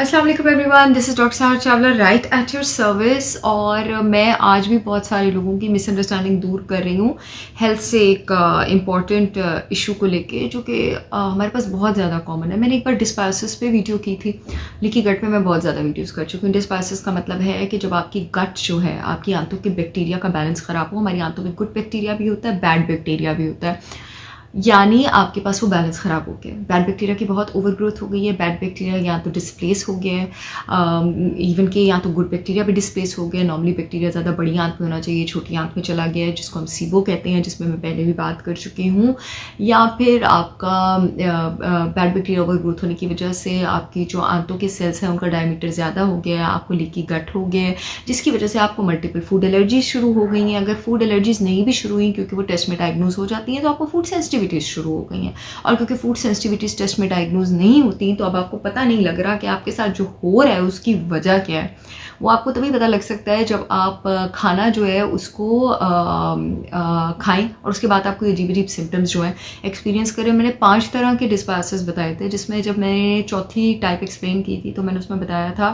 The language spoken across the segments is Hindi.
अस्सलाम वालेकुम everyone, this is doctor Sahar Chawla right at your service. और मैं आज भी बहुत सारे लोगों की मिसअंडरस्टैंडिंग दूर कर रही हूँ हेल्थ से एक इम्पॉर्टेंट इशू को लेके, जो कि हमारे पास बहुत ज़्यादा कॉमन है। मैंने एक बार डिस्पायसिस पे वीडियो की थी, लीकी गट में मैं बहुत ज़्यादा वीडियोस कर चुकी हूँ। डिस्पायसिस का मतलब है कि जब आपकी गट जो है, आपकी आंतों के बैक्टीरिया का बैलेंस ख़राब हो। हमारी आंतों में गुड बैक्टीरिया भी होता है, बैड बैक्टीरिया भी होता है, यानी आपके पास वो बैलेंस ख़राब हो गया। बैड बैक्टीरिया की बहुत ओवर ग्रोथ हो गई है, बैड बैक्टीरिया या तो डिस्प्लेस हो गया है, इवन कि या तो गुड बैक्टीरिया भी डिस्प्लेस हो गया। नॉर्मली बैक्टीरिया ज़्यादा बड़ी आंत में होना चाहिए, छोटी आंत में चला गया है, जिसको हम सीबो कहते हैं, जिसमें मैं पहले भी बात कर चुकी हूँ। या फिर आपका बैड बैक्टीरिया ओवर ग्रोथ होने की वजह से आपकी जो आंतों के सेल्स हैं उनका डायमीटर ज़्यादा हो गया है, आपको लीकी गट हो गया है, जिसकी वजह से आपको मल्टीपल फूड एलर्जीज शुरू हो गई हैं। अगर फूड एलर्जीज नहीं भी शुरू हुई, क्योंकि वो टेस्ट में डायग्नोज हो जाती हैं, तो आपको फूड सेंसिटिविटीज़ शुरू हो गई हैं। और क्योंकि फूड सेंसिटिविटीज़ टेस्ट में डायग्नोज नहीं होती, तो अब आपको पता नहीं लग रहा कि आपके साथ जो हो रहा है उसकी वजह क्या है। वो आपको तभी पता लग सकता है जब आप खाना जो है उसको खाएं और उसके बाद आपको अजीब अजीब सिम्टम्स जो हैं एक्सपीरियंस करें। मैंने 5 तरह के डिस्पायसिस बताए थे, जिसमें जब मैंने चौथी टाइप एक्सप्लेन की थी तो मैंने उसमें बताया था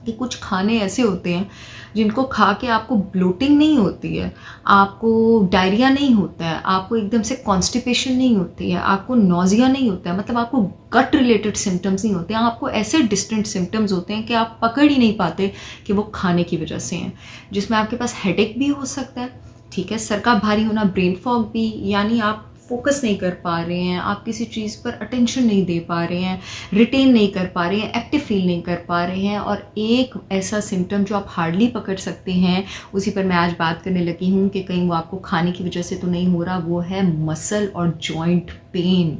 कि कुछ खाने ऐसे होते हैं जिनको खा के आपको ब्लोटिंग नहीं होती है, आपको डायरिया नहीं होता है, आपको एकदम से कॉन्स्टिपेशन नहीं होती है, आपको नोजिया नहीं होता है, मतलब आपको गट रिलेटेड सिम्टम्स नहीं होते हैं। आपको ऐसे डिस्टेंट सिम्टम्स होते हैं कि आप पकड़ ही नहीं पाते कि वो खाने की वजह से हैं, जिसमें आपके पास हेडेक भी हो सकता है, ठीक है, सर का भारी होना, ब्रेन फॉग भी, यानी आप फोकस नहीं कर पा रहे हैं, आप किसी चीज़ पर अटेंशन नहीं दे पा रहे हैं, रिटेन नहीं कर पा रहे हैं, एक्टिव फील नहीं कर पा रहे हैं। और एक ऐसा सिम्टम जो आप हार्डली पकड़ सकते हैं, उसी पर मैं आज बात करने लगी हूँ कि कहीं वो आपको खाने की वजह से तो नहीं हो रहा, वो है मसल और जॉइंट पेन।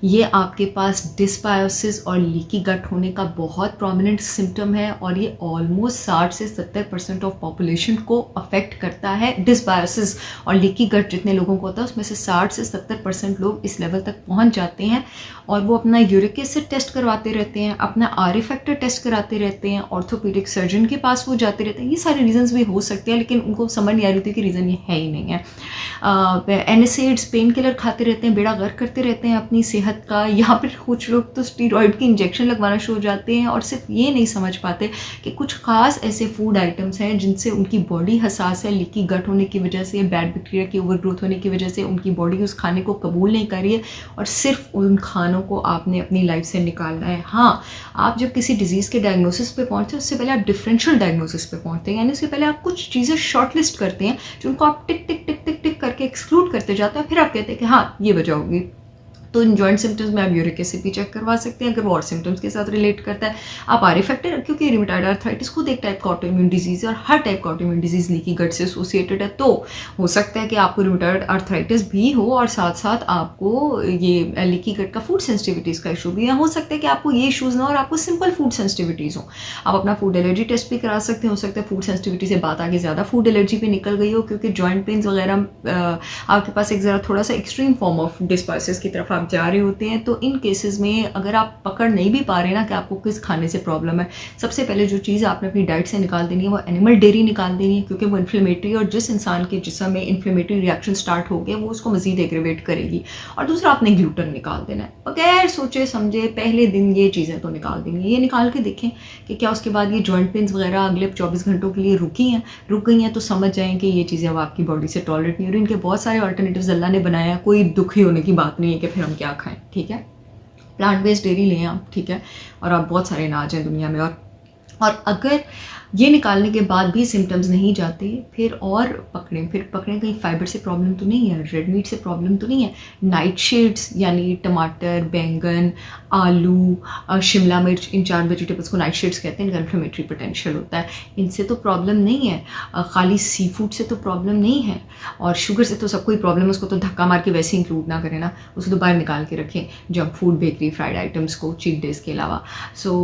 ये आपके पास डिस्बायोसिस और लीकी गट होने का बहुत प्रोमिनेंट सिम्टम है, और ये ऑलमोस्ट 60 से 70% ऑफ पॉपुलेशन को अफेक्ट करता है। डिस्बायोसिस और लीकी गट जितने लोगों को होता है उसमें से 60 से 70% लोग इस लेवल तक पहुंच जाते हैं, और वो अपना यूरिक एसिड टेस्ट करवाते रहते हैं, अपना आर फैक्टर टेस्ट कराते रहते हैं, ऑर्थोपीडिक सर्जन के पास वो जाते रहते हैं। ये सारे रीजंस भी हो सकते हैं, लेकिन उनको समझ नहीं आ रही थी कि रीज़न ये है ही नहीं है। एनएसएड्स, पेन किलर खाते रहते हैं, बेड़ा गर्क करते रहते हैं अपनी सेहत का। यहाँ पर कुछ लोग तो स्टीरॉयड की इंजेक्शन लगवाना शुरू हो जाते हैं, और सिर्फ ये नहीं समझ पाते कि कुछ खास ऐसे फूड आइटम्स हैं जिनसे उनकी बॉडी हसास है। लीकी गट होने की वजह से, बैड बैक्टीरिया की ओवर ग्रोथ होने की वजह से उनकी बॉडी उस खाने को कबूल नहीं कर रही है, और सिर्फ उन खानों को आपने अपनी लाइफ से निकालना है। हाँ, आप जब किसी डिजीज़ के डायग्नोसिस पे पहुँचते हैं, उससे पहले आप डिफरेंशियल डायग्नोसिस पे पहुँचते हैं, यानी उससे पहले आप कुछ चीज़ें शॉर्टलिस्ट करते हैं जिनको आप टिक टिक टिक टिक टिक करके एक्सक्लूड करते जाते हैं, फिर आप कहते हैं कि हाँ ये वजह होगी। तो इन जॉइंट सिम्टम्स में आप यूरिक एसिड भी चेक करवा सकते हैं, अगर वो और सिम्टम्स के साथ रिलेट करता है। आप आर फैक्टर, क्योंकि रिमेटॉइड आर्थराइटिस खुद एक टाइप का ऑटोइम्यून डिजीज़ है, और हर टाइप का ऑटोइम्यून डिजीज़ लीकी गट से एसोसिएटेड है, तो हो सकता है कि आपको रिमेटॉइड आर्थराइटिस भी हो और साथ साथ आपको ये लीकी गट का फूड सेंसिटिविटीज़ का इशू भी है। हो सकता है कि आपको ये इशूज़ ना और आपको सिंपल फूड सेंसिटिविटीज़ हो। आप अपना फूड एलर्जी टेस्ट भी करा सकते हैं। हो सकता है फूड सेंसिटिविटी से बात आगे ज़्यादा फूड एलर्जी पे निकल गई हो, क्योंकि जॉइंट पेन्स वगैरह आपके पास एक ज़रा थोड़ा सा एक्सट्रीम फॉर्म ऑफ डिस्पायसिस की तरफ आप जा रहे होते हैं। तो इन केसेस में अगर आप पकड़ नहीं भी पा रहे ना कि आपको किस खाने से प्रॉब्लम है, सबसे पहले जो चीज़ आपने अपनी डाइट से निकाल देनी है वो एनिमल डेयरी निकाल देनी है, क्योंकि वो इन्फ्लेमेटरी, और जिस इंसान के जिस्म में इन्फ्लेमेटरी रिएक्शन स्टार्ट हो गया वो उसको मजीद एग्रेवेट करेगी। और दूसरा, आपने ग्लूटन निकाल देना है, बगैर सोचे समझे पहले दिन ये चीज़ें तो निकाल देंगे। ये निकाल के देखें कि क्या उसके बाद ये जॉइंट पेन्स वगैरह अगले 24 घंटों के लिए रुक गई हैं, तो समझ जाएँ कि ये चीज़ें अब आपकी बॉडी से टॉलरेट नहीं हो रही। इनके बहुत सारे ऑल्टरनेटिव्स अल्लाह ने बनाया, कोई दुखी होने की बात नहीं है कि फिर हम क्या खाएं, ठीक है। प्लांट बेस्ड डेयरी लें आप, ठीक है, और आप बहुत सारे अनाज हैं दुनिया में। और अगर ये निकालने के बाद भी सिम्टम्स नहीं जाते, फिर पकड़ें कहीं फाइबर से प्रॉब्लम तो नहीं है, रेड मीट से प्रॉब्लम तो नहीं है, नाइट शेड्स यानी टमाटर, बैंगन, आलू, शिमला मिर्च, इन 4 वेजिटेबल्स को नाइट शेड्स कहते हैं, इनका इन्फ्लेमेटरी पोटेंशियल होता है, इनसे तो प्रॉब्लम नहीं है। खाली सी फूड से तो प्रॉब्लम नहीं है, और शुगर से तो सबको ही प्रॉब्लम है, उसको तो धक्का मार के वैसे इंक्लूड ना करें ना, उसको तो बाहर निकाल के रखें, junk food, bakery, fried items को चीट डेज के अलावा। सो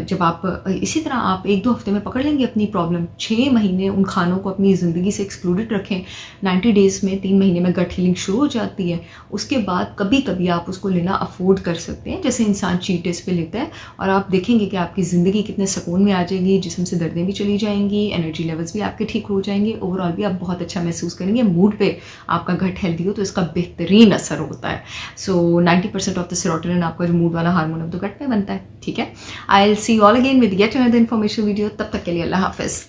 जब आप इसी तरह आप 1-2 हफ्ते में पकड़ लेंगे अपनी प्रॉब्लम। 6 महीने उन खानों को अपनी ज़िंदगी से एक्सक्लूडेड रखें। 90 डेज़ में 3 महीने में गट हीलिंग शुरू हो जाती है। उसके बाद कभी कभी आप उसको लेना अफोर्ड कर सकते हैं, जैसे इंसान चीट डेज़ पे लेता है, और आप देखेंगे कि आपकी ज़िंदगी कितने सुकून में आ जाएगी, जिस्म से दर्दें भी चली जाएंगी, एनर्जी लेवल्स भी आपके ठीक हो जाएंगे, ओवरऑल भी आप बहुत अच्छा महसूस करेंगे। मूड पे आपका गट हेल्दी हो तो इसका बेहतरीन असर होता है। सो 90% ऑफ द सेरोटोनिन आपका जो मूड वाला हार्मोन है तो गट में बनता है। ठीक है, I will see you all again with yet another information video. तब तक के लिए अल्लाह हाफिज़।